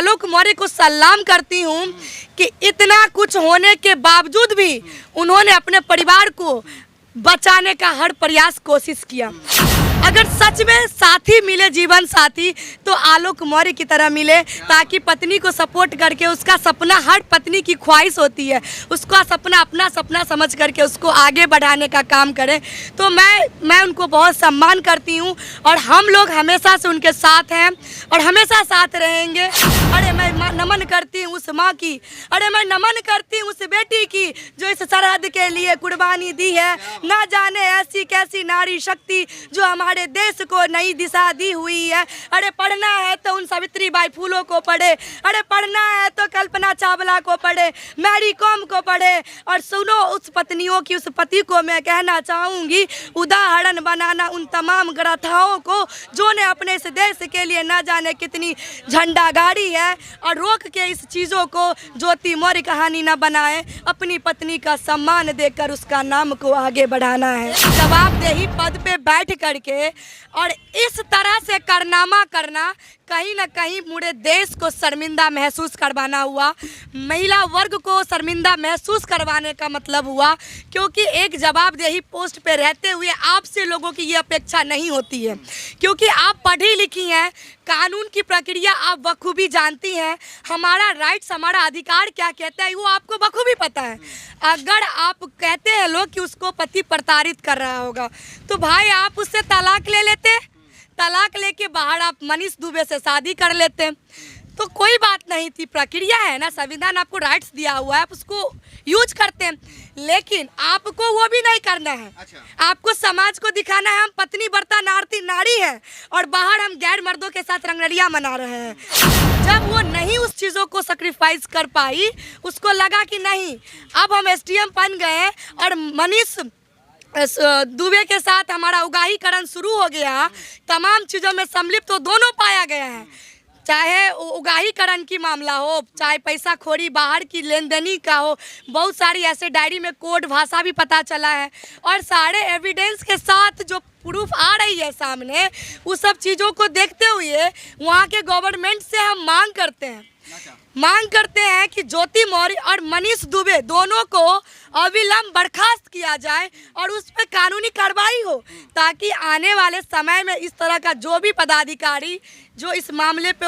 आलोक मौर्य को सलाम करती हूँ कि इतना कुछ होने के बावजूद भी उन्होंने अपने परिवार को बचाने का हर प्रयास कोशिश किया। अगर सच में साथी मिले, जीवन साथी, तो आलोक मौर्य की तरह मिले, ताकि पत्नी को सपोर्ट करके उसका सपना, हर पत्नी की ख्वाहिश होती है, उसका सपना अपना सपना समझ करके उसको आगे बढ़ाने का काम करें। तो मैं उनको बहुत सम्मान करती हूँ और हम लोग हमेशा से उनके साथ हैं और हमेशा साथ रहेंगे। अरे मैं नमन करती हूँ उस माँ की, अरे मैं नमन करती हूँ उस बेटी की जो इस सरहद के लिए कुर्बानी दी है। ना जाने ऐसी कैसी नारी शक्ति जो हमारे देश को नई दिशा दी हुई है। अरे पढ़ना है तो उन सावित्रीबाई फूलों को पढ़े, अरे पढ़ना है तो कल्पना चावला को पढ़े, मैरी कॉम को पढ़े। और सुनो उस पत्नियों की, उस पति को मैं कहना चाहूँगी, उदाहरण बनाना उन तमाम ग्रथाओं को जो ने अपने इस देश के लिए ना जाने कितनी झंडा गाड़ी है, और रोक के इस चीज़ों को ज्योति मौर्य कहानी ना बनाए। अपनी पत्नी का सम्मान देकर उसका नाम को आगे बढ़ाना है। जवाबदेही पद पे बैठ करके और इस तरह से कारनामा करना कहीं ना कहीं पूरे देश को शर्मिंदा महसूस करवाना हुआ, महिला वर्ग को शर्मिंदा महसूस करवाने का मतलब हुआ। क्योंकि एक जवाबदेही पोस्ट पे रहते हुए आपसे लोगों की ये अपेक्षा नहीं होती है, क्योंकि आप पढ़ी लिखी हैं, कानून की प्रक्रिया आप बखूबी जानती हैं, हमारा राइट्स, हमारा अधिकार क्या कहता है वो आपको बखूबी पता है। अगर आप कहते हैं लोग कि उसको पति प्रताड़ित कर रहा होगा, तो भाई आप उससे तलाक ले लेते, तलाक लेके बाहर आप मनीष दुबे से शादी कर लेते, तो कोई बात नहीं थी। प्रक्रिया है ना, संविधान आपको राइट्स दिया हुआ है, आप उसको यूज करते हैं। लेकिन आपको वो भी नहीं करना है। अच्छा। आपको समाज को दिखाना है हम पत्नी बर्ता नारी हैं, और बाहर हम गैर मर्दों के साथ रंगरलिया मना रहे हैं। जब वो नहीं उस चीज़ों को सेक्रीफाइस कर पाई, उसको लगा कि नहीं अब हम एसडीएम बन गए और मनीष दुबे के साथ हमारा उगाहीकरण शुरू हो गया, तमाम चीज़ों में सम्मिलित तो दोनों पाया गया है, चाहे उगाहीकरण की मामला हो, चाहे पैसा खोरी बाहर की लेन देनी का हो। बहुत सारी ऐसे डायरी में कोड भाषा भी पता चला है, और सारे एविडेंस के साथ जो प्रूफ आ रही है सामने, उस सब चीज़ों को देखते हुए वहाँ के गवर्नमेंट से हम मांग करते हैं कि ज्योति मौर्य और मनीष दुबे दोनों को अविलंब बर्खास्त किया जाए और उस पर कानूनी कार्रवाई हो, ताकि आने वाले समय में इस तरह का जो भी पदाधिकारी जो इस मामले पे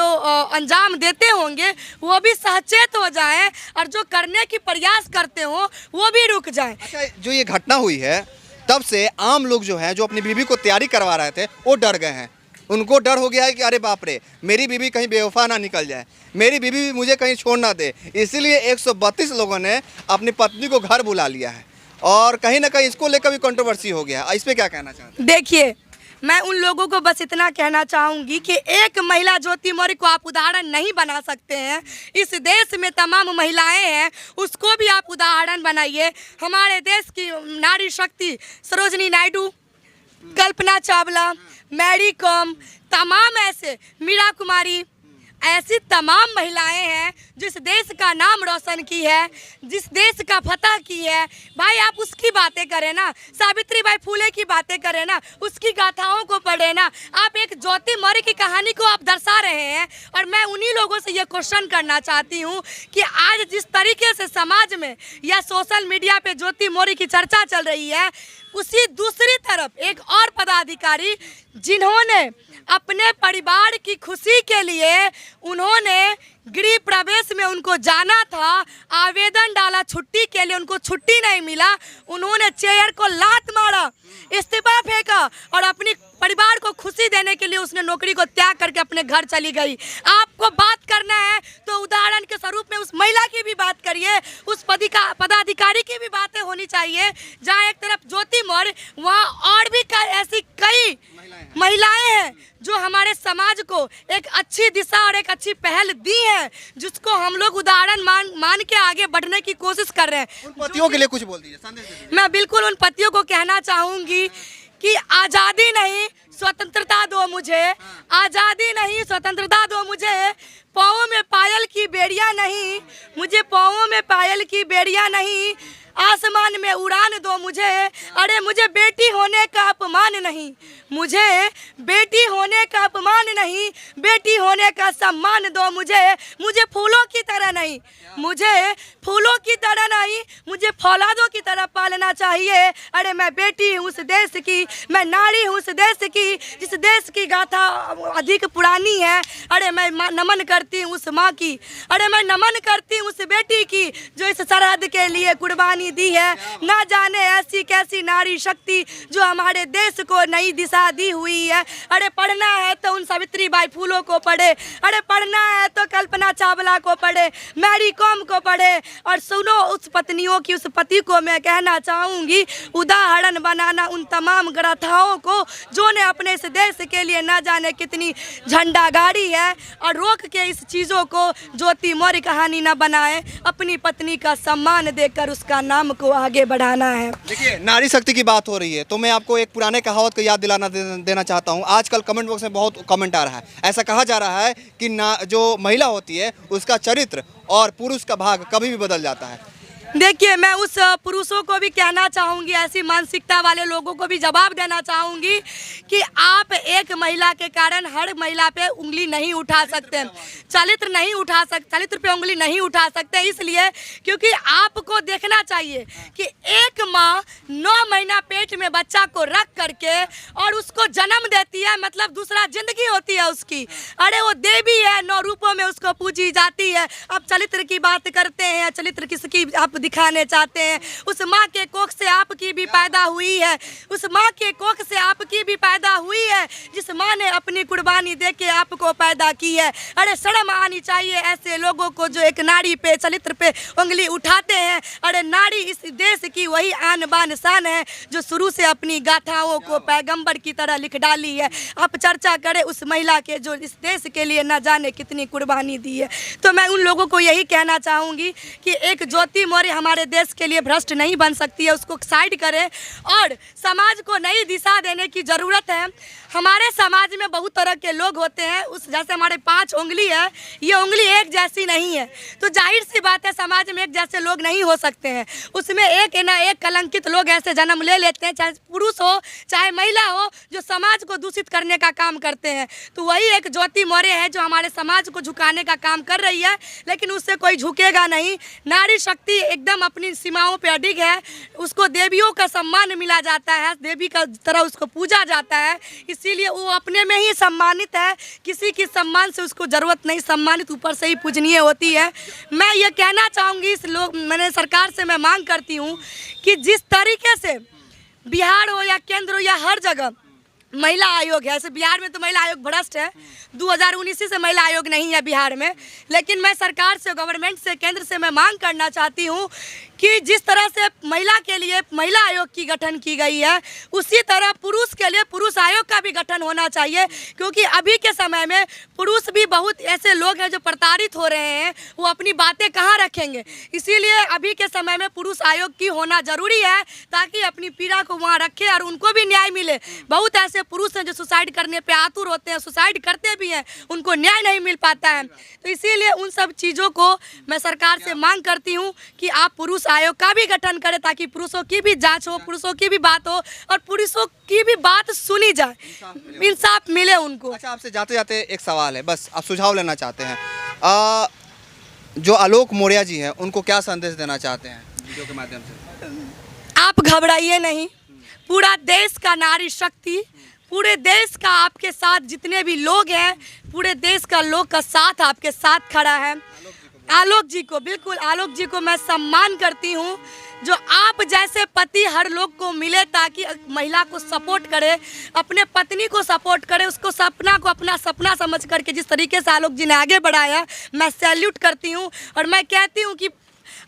अंजाम देते होंगे वो भी सचेत हो जाएं, और जो करने की प्रयास करते हो वो भी रुक जाएं। अच्छा, जो ये घटना हुई है तब से आम लोग जो हैं, जो अपनी बीवी को तैयारी करवा रहे थे, वो डर गए हैं। उनको डर हो गया है कि अरे बाप रे, मेरी बीवी कहीं बेवफा ना निकल जाए, मेरी बीवी मुझे कहीं छोड़ ना दे। इसीलिए 132 लोगों ने अपनी पत्नी को घर बुला लिया है, और कहीं ना कहीं इसको लेकर भी कंट्रोवर्सी हो गया है। इस पे क्या कहना चाहते हैं? देखिए, मैं उन लोगों को बस इतना कहना चाहूँगी कि एक महिला ज्योति मौर्य को आप उदाहरण नहीं बना सकते हैं। इस देश में तमाम महिलाएं हैं, उसको भी आप उदाहरण बनाइए। हमारे देश की नारी शक्ति सरोजनी नायडू, कल्पना चावला, मैरी कॉम, तमाम ऐसे, मीरा कुमारी, ऐसी तमाम महिलाएं हैं जिस देश का नाम रोशन की है, जिस देश का फतह की है। भाई आप उसकी बातें करें ना, सावित्रीबाई फूले की बातें करें ना, उसकी गाथाओं को पढ़ें ना। आप एक ज्योति मौर्य की कहानी को आप दर्शा रहे हैं, और मैं उन्हीं लोगों से ये क्वेश्चन करना चाहती हूँ कि आज जिस तरीके से समाज में या सोशल मीडिया पे ज्योति मौर्य की चर्चा चल रही है, उसी दूसरी तरफ एक और पदाधिकारी जिन्होंने अपने परिवार की खुशी के लिए उन्होंने गृह प्रवेश में उनको जाना था, आवेदन डाला छुट्टी के लिए, उनको छुट्टी नहीं मिला, उन्होंने चेयर को लात मारा, इस्तीफा फेंका, और अपनी परिवार को खुशी देने के लिए उसने नौकरी को त्याग करके अपने घर चली गई। आपको बात करना है तो उदाहरण के स्वरूप में उस महिला की भी बात करिए, उस पदाधिकारी की भी बातें होनी चाहिए। जहाँ एक तरफ ज्योति मौर्य, वहाँ और भी ऐसी कई महिलाएं हैं जो हमारे समाज को एक अच्छी दिशा और एक अच्छी पहल दी है, जिसको हम लोग उदाहरण मान के आगे बढ़ने की कोशिश कर रहे हैं। उन पतियों के लिए कुछ बोल दीजिए, संदेश दीजिए। मैं बिल्कुल उन पतियों को कहना चाहूँगी कि आज़ादी नहीं स्वतंत्रता दो मुझे, आज़ादी नहीं स्वतंत्रता दो मुझे, पाँवों में पायल की बेड़ियाँ नहीं, मुझे पाँवों में पायल की बेड़ियाँ नहीं, आसमान में उड़ान दो मुझे। अरे मुझे बेटी होने का अपमान नहीं, मुझे बेटी होने का अपमान नहीं, बेटी होने का सम्मान दो मुझे। मुझे फूलों की तरह नहीं, मुझे फूलों की तरह नहीं, मुझे फौलादों की तरह पालना चाहिए। अरे मैं बेटी हूँ उस देश की, मैं नारी हूँ उस देश की, जिस देश की गाथा अधिक पुरानी है। अरे मैं नमन करती हूँ उस माँ की, अरे मैं नमन करती हूँ उस बेटी की जो इस सरहद के लिए कुर्बानी दी है। ना जाने ऐसी कैसी नारी शक्ति जो हमारे देश को नई दिशा दी हुई है। अरे पढ़ना है तो उन सावित्री बाई फूलों को पढ़े, अरे पढ़ना है तो कल्पना चावला को पढ़े, मैरी कॉम को पढ़े। और सुनो उस पत्नियों की, उस पति को मैं कहना चाहूँगी, उदाहरण बनाना उन तमाम ग्रथाओं को जो ने अपने इस देश के लिए ना जाने कितनी झंडा गाड़ी है। और रोक के इस चीज़ों को ज्योति मौर्य कहानी ना बनाए, अपनी पत्नी का सम्मान देकर उसका नाम को आगे बढ़ाना है। देखिए, नारी शक्ति की बात हो रही है तो मैं आपको एक पुराने कहावत को याद दिलाना देना चाहता हूँ। आजकल कमेंट बॉक्स में बहुत कमेंट आ रहा है, ऐसा कहा जा रहा है कि जो महिला होती है उसका चरित्र और पुरुष का भाग कभी भी बदल जाता है। देखिए, मैं उस पुरुषों को भी कहना चाहूँगी, ऐसी मानसिकता वाले लोगों को भी जवाब देना चाहूँगी कि आप एक महिला के कारण हर महिला पे उंगली नहीं उठा सकते, चरित्र नहीं उठा सकते, चरित्र पे उंगली नहीं उठा सकते। इसलिए क्योंकि आपको देखना चाहिए कि एक माँ 9 महीना पेट में बच्चा को रख करके और उसको जन्म देती है, मतलब दूसरा जिंदगी होती है उसकी। अरे वो देवी है, 9 रूपों में उसको पूजी जाती है। अब चरित्र की बात करते हैं, चरित्र किसकी आप दिखाने चाहते हैं? उस माँ के कोख से आपकी भी पैदा हुई है, उस माँ के कोख से आपकी भी पैदा हुई है, जिस माँ ने अपनी कुर्बानी दे के आपको पैदा की है। अरे शर्म आनी चाहिए ऐसे लोगों को जो एक नारी पे, चरित्र पे उंगली उठाते हैं। अरे नारी इस देश की वही आन बान शान है जो शुरू से अपनी गाथाओं को पैगंबर की तरह लिख डाली है। आप चर्चा करें उस महिला के जो इस देश के लिए न जाने कितनी कुर्बानी दी है। तो मैं उन लोगों को यही कहना चाहूँगी कि एक ज्योति मौर्य हमारे देश के लिए भ्रष्ट नहीं बन सकती है, उसको साइड करें और समाज को नई दिशा देने की ज़रूरत है। हमारे समाज में बहुत तरह के लोग होते हैं, उस जैसे हमारे 5 उंगली है, ये उंगली एक जैसी नहीं है, तो जाहिर सी बात है समाज में एक जैसे लोग नहीं हो सकते हैं। उसमें एक ना एक कलंकित लोग ऐसे जन्म ले लेते हैं, चाहे पुरुष हो चाहे महिला हो, जो समाज को दूषित करने का काम करते हैं। तो वही एक ज्योति मौर्य है जो हमारे समाज को झुकाने का काम कर रही है, लेकिन उससे कोई झुकेगा नहीं। नारी शक्ति एकदम अपनी सीमाओं पे अडिग है, उसको देवियों का सम्मान मिला जाता है, देवी का तरह उसको पूजा जाता है, इसीलिए वो अपने में ही सम्मानित है, किसी की सम्मान से उसको ज़रूरत नहीं, सम्मानित ऊपर से ही पूजनीय होती है। मैं ये कहना चाहूँगी इस मैंने सरकार से मैं मांग करती हूँ कि जिस तरीके से बिहार हो या केंद्र हो या हर जगह महिला आयोग है, ऐसे बिहार में तो महिला आयोग भ्रष्ट है, 2019 से महिला आयोग नहीं है बिहार में। लेकिन मैं सरकार से, गवर्नमेंट से, केंद्र से मैं मांग करना चाहती हूँ कि जिस तरह से महिला के लिए महिला आयोग की गठन की गई है, उसी तरह पुरुष के लिए पुरुष आयोग का भी गठन होना चाहिए। क्योंकि अभी के समय में पुरुष भी बहुत ऐसे लोग हैं जो प्रताड़ित हो रहे हैं, वो अपनी बातें कहाँ रखेंगे। इसीलिए अभी के समय में पुरुष आयोग की होना ज़रूरी है, ताकि अपनी पीड़ा को वहाँ रखे और उनको भी न्याय मिले। बहुत ऐसे पुरुष हैं जो सुसाइड करने पे आतुर होते हैं, सुसाइड करते भी हैं, उनको न्याय नहीं मिल पाता है। तो इसीलिए उन सब चीज़ों को मैं सरकार से मांग करती हूँ कि आप पुरुष आयोग का भी गठन करें, ताकि पुरुषों की भी जांच हो, पुरुषों की भी बात हो और पुरुषों की भी बात सुनी जाए, इंसाफ मिले उनको। अच्छा, आपसे जाते जाते एक सवाल है, बस आप सुझाव लेना चाहते हैं, जो आलोक मौर्य जी हैं उनको क्या संदेश देना चाहते हैं वीडियो के माध्यम से? आप घबराइए नहीं, पूरा देश का नारी शक्ति, पूरे देश का आपके साथ जितने भी लोग हैं, पूरे देश का लोग का साथ आपके साथ खड़ा है। आलोक जी को, बिल्कुल आलोक जी को मैं सम्मान करती हूँ, जो आप जैसे पति हर लोग को मिले, ताकि महिला को सपोर्ट करे, अपने पत्नी को सपोर्ट करे, उसको सपना को अपना सपना समझ करके जिस तरीके से आलोक जी ने आगे बढ़ाया, मैं सैल्यूट करती हूँ। और मैं कहती हूँ कि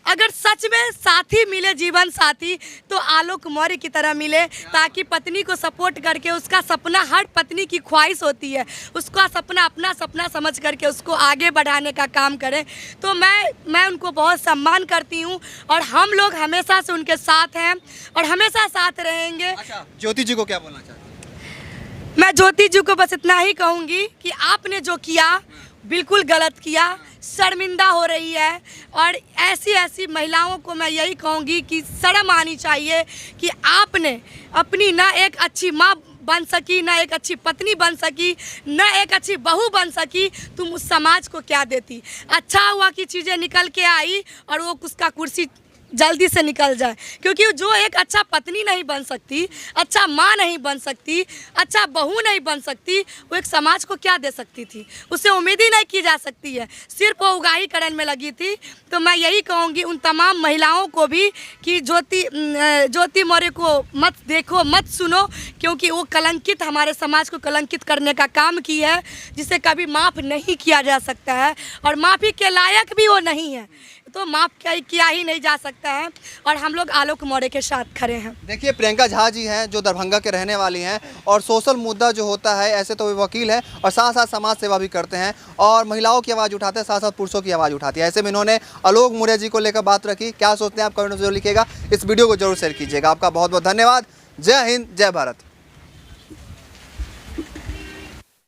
अगर सच में साथी मिले, जीवन साथी, तो आलोक मौर्य की तरह मिले, ताकि पत्नी को सपोर्ट करके उसका सपना, हर पत्नी की ख्वाहिश होती है, उसका सपना अपना सपना समझ करके उसको आगे बढ़ाने का काम करें। तो मैं उनको बहुत सम्मान करती हूँ और हम लोग हमेशा से उनके साथ हैं और हमेशा साथ रहेंगे। अच्छा, ज्योति जी को क्या बोलना चाहते हैं? मैं ज्योति जी को बस इतना ही कहूँगी कि आपने जो किया बिल्कुल गलत किया, शर्मिंदा हो रही है। और ऐसी ऐसी महिलाओं को मैं यही कहूँगी कि शर्म आनी चाहिए कि आपने अपनी ना एक अच्छी माँ बन सकी, ना एक अच्छी पत्नी बन सकी, ना एक अच्छी बहू बन सकी, तुम उस समाज को क्या देती। अच्छा हुआ कि चीज़ें निकल के आई और वो उसका कुर्सी जल्दी से निकल जाए, क्योंकि जो एक अच्छा पत्नी नहीं बन सकती, अच्छा माँ नहीं बन सकती, अच्छा बहू नहीं बन सकती, वो एक समाज को क्या दे सकती थी। उससे उम्मीद ही नहीं की जा सकती है, सिर्फ वो उगाहीकरण में लगी थी। तो मैं यही कहूँगी उन तमाम महिलाओं को भी कि ज्योति मौर्य को मत देखो, मत सुनो, क्योंकि वो कलंकित, हमारे समाज को कलंकित करने का काम की है, जिसे कभी माफ़ नहीं किया जा सकता है और माफ़ी के लायक भी वो नहीं है, तो माफ़ किया ही नहीं जा सकता है। और हम लोग आलोक मौर्य के साथ खड़े हैं। देखिए प्रियंका झा जी हैं जो दरभंगा के रहने वाली हैं और सोशल मुद्दा जो होता है, ऐसे तो वे वकील हैं और साथ साथ समाज सेवा भी करते हैं और महिलाओं की आवाज़ उठाते हैं, साथ साथ पुरुषों की आवाज़ उठाती है। ऐसे में इन्होंने आलोक मौर्य जी को लेकर बात रखी। क्या सोचते हैं आप कमेंट में जरूर लिखिएगा, इस वीडियो को जरूर शेयर कीजिएगा। आपका बहुत बहुत धन्यवाद। जय हिंद, जय भारत।